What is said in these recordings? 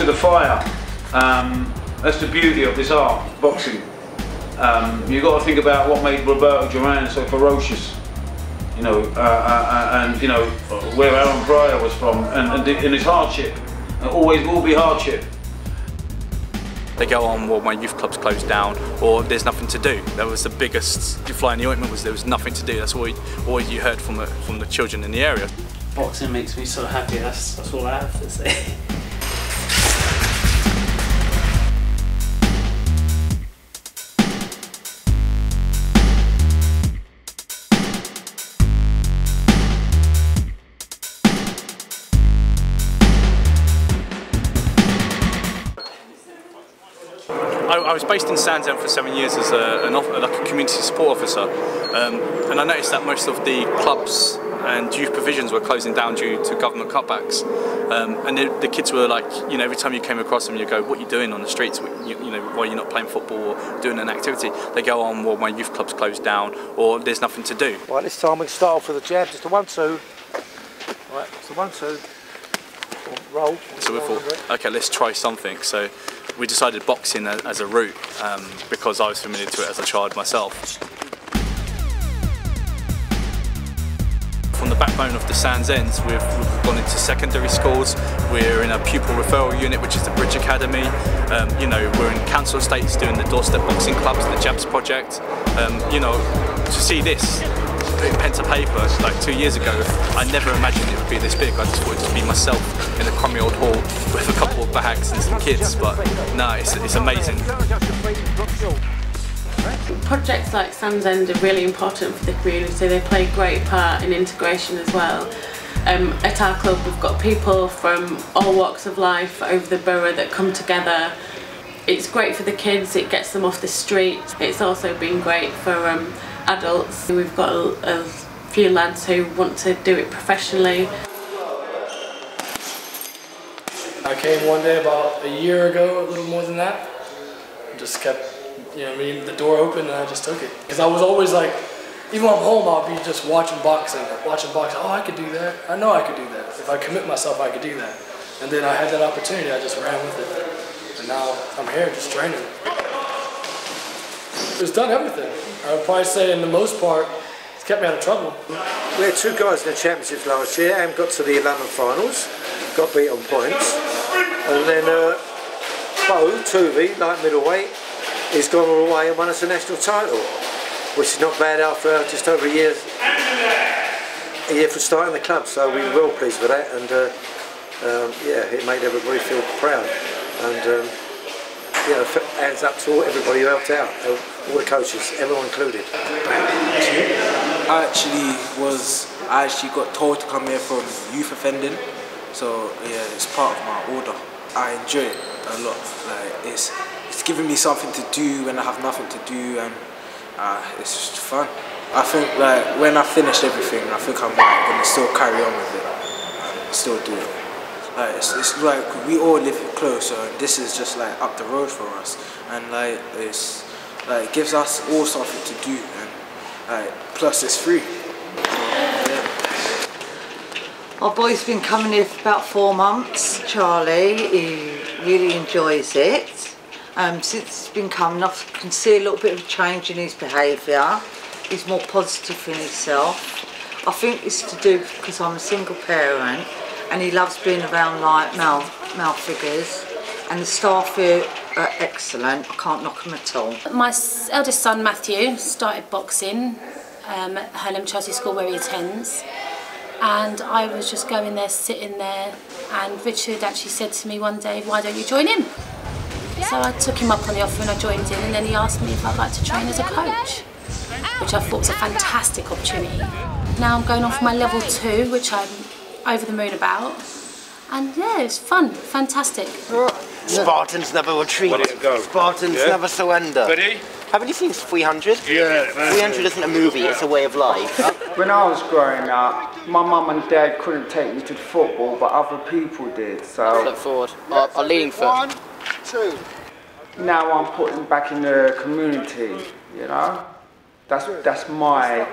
to the fire. That's the beauty of this art, boxing. You've got to think about what made Roberto Duran so ferocious, you know, and you know where Aaron Pryor was from, and his hardship. It always will be hardship. They go on, well, my youth club's closed down, or there's nothing to do. That was the biggest fly in the ointment, was there was nothing to do. That's all you heard from the children in the area. Boxing makes me so happy, that's all I have to say. I was based in Sandsend for 7 years as like a community support officer, and I noticed that most of the clubs and youth provisions were closing down due to government cutbacks. And the kids were like, you know, every time you came across them, you go, "What are you doing on the streets? You know, why are you not playing football or doing an activity?" They go on, "Well, my youth club's closed down, or there's nothing to do." Right, this time we can start off with a jab, just a 1-2. Right, it's a 1-2. Roll. So we thought, okay, let's try something. So we decided boxing as a route, because I was familiar to it as a child myself. From the backbone of the Sands Ends, we've gone into secondary schools. We're in a pupil referral unit, which is the Bridge Academy. You know, we're in council estates doing the doorstep boxing clubs, the Jabs project. You know, to see this in pen to paper like 2 years ago, I never imagined it would be this big. I just thought it would be myself in a crummy old hall with a couple of bags and some kids, but no, it's amazing. Projects like Sands End are really important for the community. They play a great part in integration as well. At our club we've got people from all walks of life over the borough that come together. It's great for the kids, it gets them off the street. It's also been great for adults. We've got a few lads who want to do it professionally. I came one day about a year ago, a little more than that. Just kept, you know, the door open and I just took it. Because I was always like, even when I'm home, I'll be just watching boxing. Oh, I could do that. I know I could do that. If I commit myself, I could do that. And then I had that opportunity, I just ran with it. And now I'm here just training. It's done everything. I would probably say in the most part, it's kept me out of trouble. We had 2 guys in the championships last year and got to the London finals, got beat on points. And then Bo, Tuvey, light middleweight, he's gone all the way and won us a national title, which is not bad after just over a year for starting the club. So we were well pleased with that, and yeah, it made everybody feel proud. And you know, hands up to everybody who helped out, all the coaches, everyone included. I actually got told to come here from youth offending, so yeah, it's part of my order. I enjoy it a lot. Like it's giving me something to do when I have nothing to do, and it's just fun. I think like when I finish everything, I think I'm gonna still carry on with it and still do it. Like it's like we all live close, so this is just like up the road for us, and like it's like it gives us all something to do, and like plus it's free. Yeah. Our boy's been coming here for about 4 months. Charlie, he really enjoys it. Since he's been coming, I can see a little bit of a change in his behaviour. He's more positive in himself. I think it's to do because I'm a single parent, and he loves being around like male figures, and the staff here are excellent. I can't knock them at all. My eldest son Matthew started boxing at Fulham Chelsea School where he attends, and I was just going there, sitting there, and Richard actually said to me one day, "Why don't you join him?" So I took him up on the offer and I joined in, and then he asked me if I'd like to train as a coach, which I thought was a fantastic opportunity. Now I'm going off my level 2, which I'm over the moon about, and yeah, it's fun, fantastic. Spartans never retreat. Spartans never surrender. Ready? Haven't you seen 300? Yeah. 300 isn't a movie, it's a way of life. When I was growing up, my mum and dad couldn't take me to football, but other people did, so... Foot forward, or leaning foot. 1, 2. Now I'm putting back in the community, you know? That's my...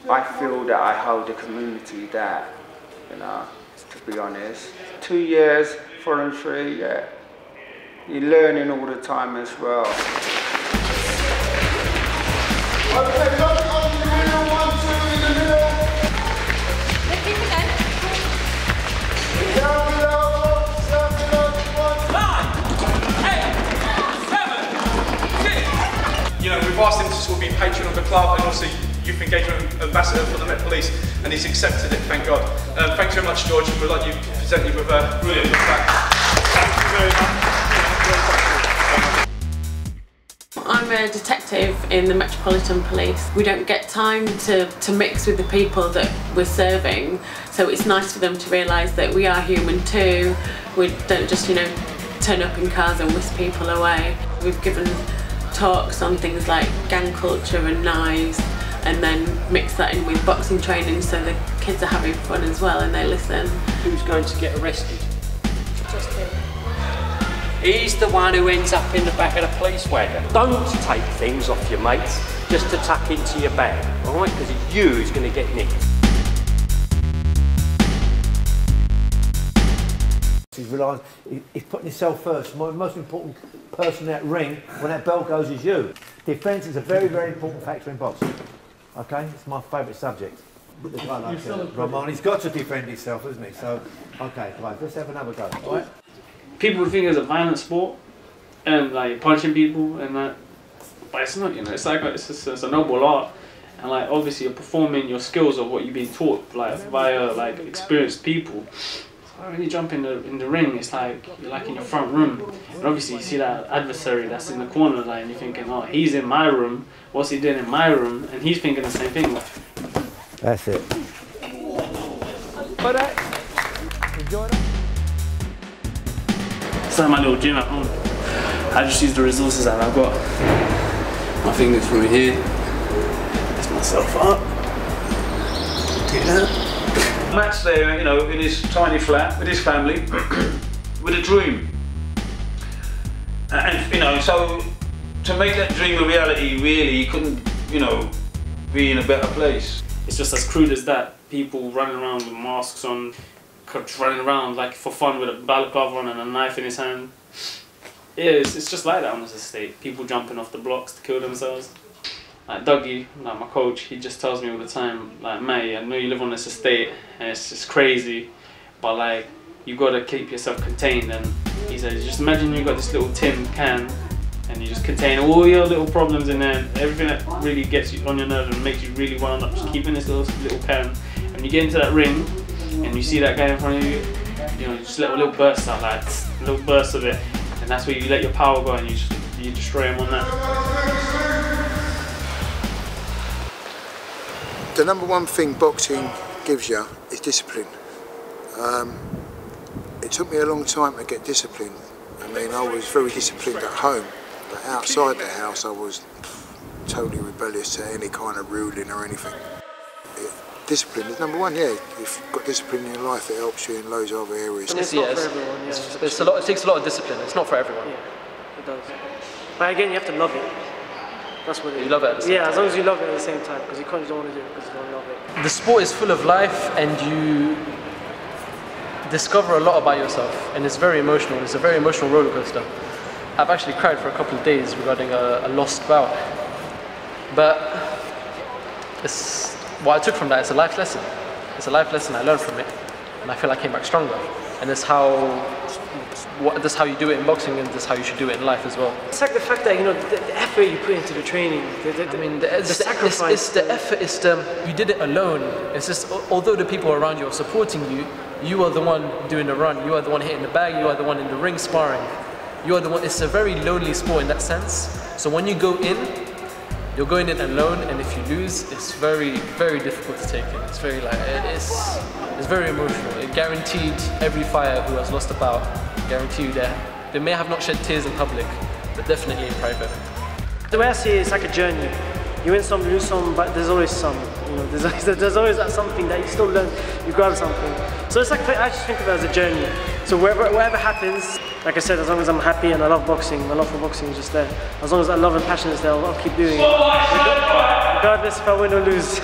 I feel that I hold the community that, you know, to be honest. 2 years, voluntary, yeah. You're learning all the time as well. Okay, look on the middle, 1, 2 in the middle. Let's keep it going. Down below, 1, 9, 8, 7, 6. You know, we've asked him to sort of be patron of the club and also youth engagement ambassador for the Met Police, and he's accepted it, thank God. Thanks very much, George. We'd like you to present you with a brilliant plaque. Thank you very much. I'm a detective in the Metropolitan Police. We don't get time to mix with the people that we're serving, so it's nice for them to realise that we are human too. We don't just, you know, turn up in cars and whisk people away. We've given talks on things like gang culture and knives, and then mix that in with boxing training so the kids are having fun as well and they listen. Who's going to get arrested? Just him. He's the one who ends up in the back of the police wagon. Don't take things off your mates just to tuck into your bag, alright? Because it's you who's going to get nicked. He's realised he's putting himself first. The most important person in that ring, when that bell goes, is you. Defence is a very, very important factor in boxing. Okay, it's my favourite subject. Ramon, he's got to defend himself, hasn't he? So, okay, right, let's have another go. All right. People think it's a violent sport and like punching people and that, but it's not. You know, it's like it's a noble art, and like obviously you're performing your skills of what you've been taught like via like experienced people. So when you jump in the ring, it's like you're like in your front room, and obviously you see that adversary that's in the corner, like, and you're thinking, oh, he's in my room. What's he doing in my room? And he's thinking the same thing. That's it. But enjoy that. It's like my little gym at home. I just use the resources that I've got. My fingers from here. Lift myself up. Do that. Matt's there, you know, in his tiny flat with his family, with a dream. And you know, so to make that dream a reality, really, he couldn't, you know, be in a better place. It's just as crude as that. People running around with masks on, running around like for fun with a balaclava on and a knife in his hand. Yeah, it's just like that on this estate. People jumping off the blocks to kill themselves. Like Dougie, like my coach, he just tells me all the time, like, mate, I know you live on this estate and it's just crazy, but like, you gotta keep yourself contained. And he says, just imagine you got this little tin can and you just contain all your little problems in there, everything that really gets you on your nerves and makes you really wound up, just keeping this little can. When you get into that ring and you see that guy in front of you, you know, you just let a little burst out, like a little burst of it, and that's where you let your power go and you destroy him on that. The number one thing boxing gives you is discipline. It took me a long time to get discipline. I mean, I was very disciplined at home, but outside the house I was totally rebellious to any kind of ruling or anything. Discipline is number one, yeah. If you've got discipline in your life, it helps you in loads of other areas. It's not for everyone, yeah. It takes a lot of discipline, it's not for everyone. Yeah, it does. But again, you have to love it. That's what it is. You love it at the same time. as long as you love it at the same time, because you can't just want to do it because you don't love it. The sport is full of life and you discover a lot about yourself, and it's very emotional. It's a very emotional roller coaster. I've actually cried for a couple of days regarding a lost bout. But what I took from that is a life lesson. It's a life lesson I learned from it, and I feel I came back stronger. And that's how you do it in boxing, and that's how you should do it in life as well. It's like the fact that, you know, the effort you put into the training, the sacrifice. It's the effort, you did it alone. It's just, although the people around you are supporting you, you are the one doing the run, you are the one hitting the bag, you are the one in the ring sparring. You are the one, it's a very lonely sport in that sense. So when you go in, you're going in alone, and if you lose, it's very, very difficult to take in. It's very it's very emotional. It guaranteed every fighter who has lost a bout, guarantee you that they may have not shed tears in public, but definitely in private. The way I see it, it's like a journey. You win some, you lose some, but there's always some. You know, there's always that something that you still learn. You grab something. So it's like, I just think of it as a journey. So whatever happens, like I said, as long as I'm happy and I love boxing, my love for boxing is just there. As long as that love and passion is there, I'll keep doing it. Regardless if I win or lose.